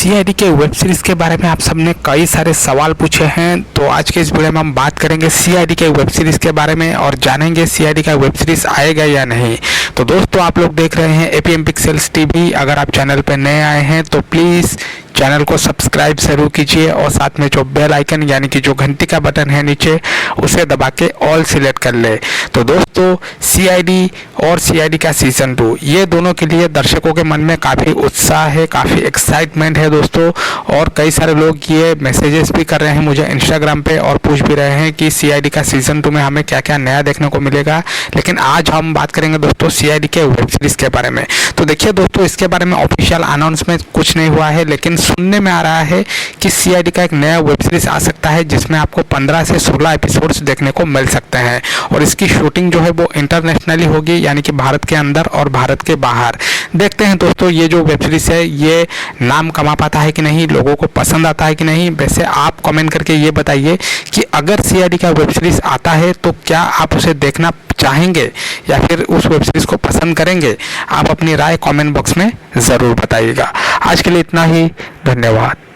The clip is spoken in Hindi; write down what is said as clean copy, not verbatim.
सीआईडी के वेब सीरीज़ के बारे में आप सबने कई सारे सवाल पूछे हैं, तो आज के इस वीडियो में हम बात करेंगे सीआईडी के वेब सीरीज़ के बारे में और जानेंगे सीआईडी का वेब सीरीज़ आएगा या नहीं। तो दोस्तों, आप लोग देख रहे हैं एपीएम पिक्सेल्स टीवी। अगर आप चैनल पर नए आए हैं तो प्लीज़ चैनल को सब्सक्राइब ज़रूर कीजिए और साथ में जो बेल आइकन यानी कि जो घंटी का बटन है नीचे, उसे दबा के ऑल सिलेक्ट कर ले। तो दोस्तों, सीआईडी और सीआईडी का सीज़न 2 ये दोनों के लिए दर्शकों के मन में काफ़ी उत्साह है, काफ़ी एक्साइटमेंट है दोस्तों। और कई सारे लोग ये मैसेजेस भी कर रहे हैं मुझे इंस्टाग्राम पे और पूछ भी रहे हैं कि सीआईडी का सीज़न 2 में हमें क्या क्या नया देखने को मिलेगा। लेकिन आज हम बात करेंगे दोस्तों सीआईडी के वेब सीरीज़ के बारे में। तो देखिए दोस्तों, इसके बारे में ऑफिशियल अनाउंसमेंट कुछ नहीं हुआ है, लेकिन सुनने में आ रहा है कि सीआईडी का एक नया वेब सीरीज आ सकता है जिसमें आपको 15 से 16 एपिसोड्स देखने को मिल सकते हैं। और इसकी शूटिंग जो है वो इंटरनेशनली होगी, यानी कि भारत के अंदर और भारत के बाहर। देखते हैं दोस्तों, ये जो वेब सीरीज है ये नाम कमा पाता है कि नहीं, लोगों को पसंद आता है कि नहीं। वैसे आप कमेंट करके ये बताइए कि अगर सीआईडी का वेब सीरीज आता है तो क्या आप उसे देखना चाहेंगे या फिर उस वेब सीरीज को पसंद करेंगे। आप अपनी राय कमेंट बॉक्स में ज़रूर बताइएगा। आज के लिए इतना ही, धन्यवाद।